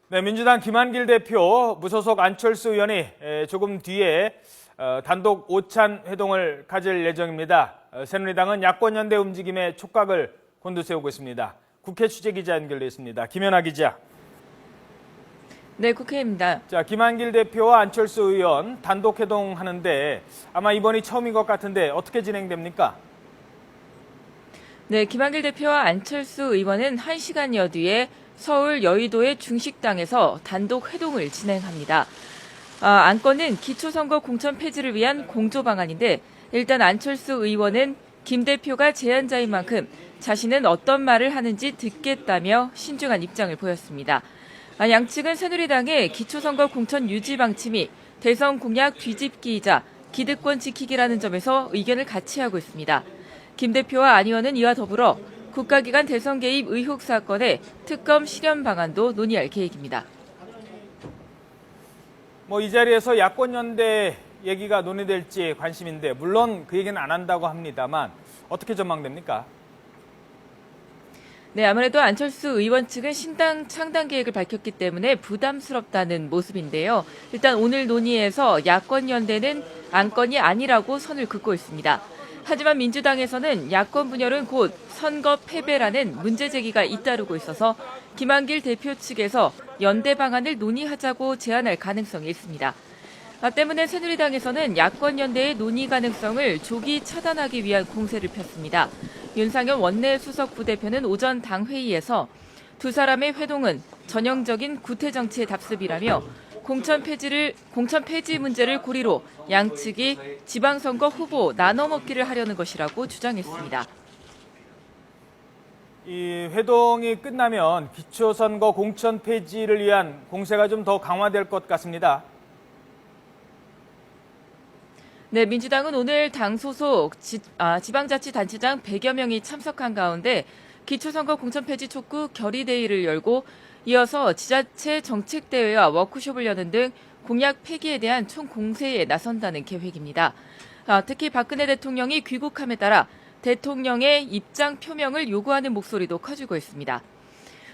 네, 민주당 김한길 대표, 무소속 안철수 의원이 조금 뒤에 단독 오찬 회동을 가질 예정입니다. 새누리당은 야권연대 움직임에 촉각을 곤두세우고 있습니다. 국회 취재기자 연결돼 있습니다. 김연아 기자. 네, 국회입니다. 자, 김한길 대표와 안철수 의원 단독 회동하는데 아마 이번이 처음인 것 같은데 어떻게 진행됩니까? 네, 김한길 대표와 안철수 의원은 1시간여 뒤에 서울 여의도의 중식당에서 단독 회동을 진행합니다. 안건은 기초선거 공천 폐지를 위한 공조 방안인데 일단 안철수 의원은 김 대표가 제안자인 만큼 자신은 어떤 말을 하는지 듣겠다며 신중한 입장을 보였습니다. 양측은 새누리당의 기초선거 공천 유지 방침이 대선 공약 뒤집기이자 기득권 지키기라는 점에서 의견을 같이 하고 있습니다. 김 대표와 안 의원은 이와 더불어 국가기관 대선 개입 의혹 사건의 특검 실현 방안도 논의할 계획입니다. 이 자리에서 야권연대 얘기가 논의될지 관심인데 물론 그 얘기는 안 한다고 합니다만 어떻게 전망됩니까? 네, 아무래도 안철수 의원 측은 신당 창당 계획을 밝혔기 때문에 부담스럽다는 모습인데요. 일단 오늘 논의에서 야권연대는 안건이 아니라고 선을 긋고 있습니다. 하지만 민주당에서는 야권 분열은 곧 선거 패배라는 문제 제기가 잇따르고 있어서 김한길 대표 측에서 연대 방안을 논의하자고 제안할 가능성이 있습니다. 때문에 새누리당에서는 야권 연대의 논의 가능성을 조기 차단하기 위한 공세를 폈습니다. 윤상현 원내 수석 부대표는 오전 당회의에서 두 사람의 회동은 전형적인 구태 정치의 답습이라며 공천 폐지 문제를 고리로 양측이 지방선거 후보 나눠 먹기를 하려는 것이라고 주장했습니다. 이 회동이 끝나면 기초선거 공천 폐지를 위한 공세가 좀 더 강화될 것 같습니다. 네, 민주당은 오늘 당 소속 지방자치단체장 100여 명이 참석한 가운데 기초선거 공천 폐지 촉구 결의대회를 열고 이어서 지자체 정책대회와 워크숍을 여는 등 공약 폐기에 대한 총공세에 나선다는 계획입니다. 특히 박근혜 대통령이 귀국함에 따라 대통령의 입장 표명을 요구하는 목소리도 커지고 있습니다.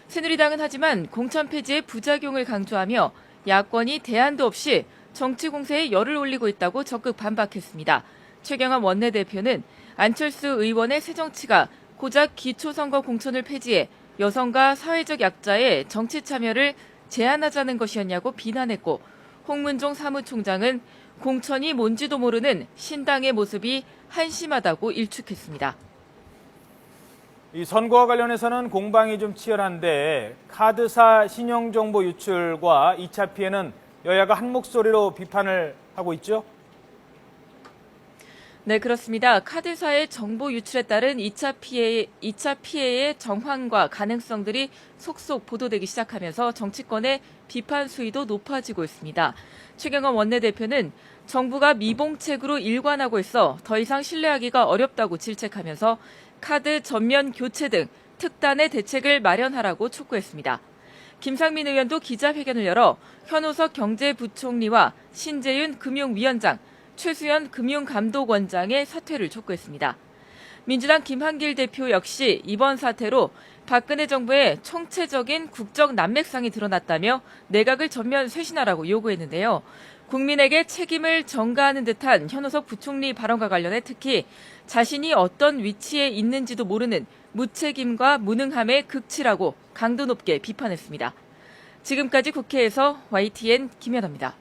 새누리당은 하지만 공천 폐지의 부작용을 강조하며 야권이 대안도 없이 정치 공세에 열을 올리고 있다고 적극 반박했습니다. 최경환 원내대표는 안철수 의원의 새정치가 고작 기초선거 공천을 폐지해 여성과 사회적 약자의 정치 참여를 제한하자는 것이었냐고 비난했고 홍문종 사무총장은 공천이 뭔지도 모르는 신당의 모습이 한심하다고 일축했습니다. 이 선거와 관련해서는 공방이 좀 치열한데 카드사 신용정보 유출과 2차 피해는 여야가 한 목소리로 비판을 하고 있죠? 네, 그렇습니다. 카드사의 정보 유출에 따른 2차 피해의 정황과 가능성들이 속속 보도되기 시작하면서 정치권의 비판 수위도 높아지고 있습니다. 최경환 원내대표는 정부가 미봉책으로 일관하고 있어 더 이상 신뢰하기가 어렵다고 질책하면서 카드 전면 교체 등 특단의 대책을 마련하라고 촉구했습니다. 김상민 의원도 기자회견을 열어 현우석 경제부총리와 신재윤 금융위원장, 최수연 금융감독원장의 사퇴를 촉구했습니다. 민주당 김한길 대표 역시 이번 사태로 박근혜 정부의 총체적인 국정 난맥상이 드러났다며 내각을 전면 쇄신하라고 요구했는데요. 국민에게 책임을 전가하는 듯한 현우석 부총리 발언과 관련해 특히 자신이 어떤 위치에 있는지도 모르는 무책임과 무능함의 극치라고 강도 높게 비판했습니다. 지금까지 국회에서 YTN 김연아입니다.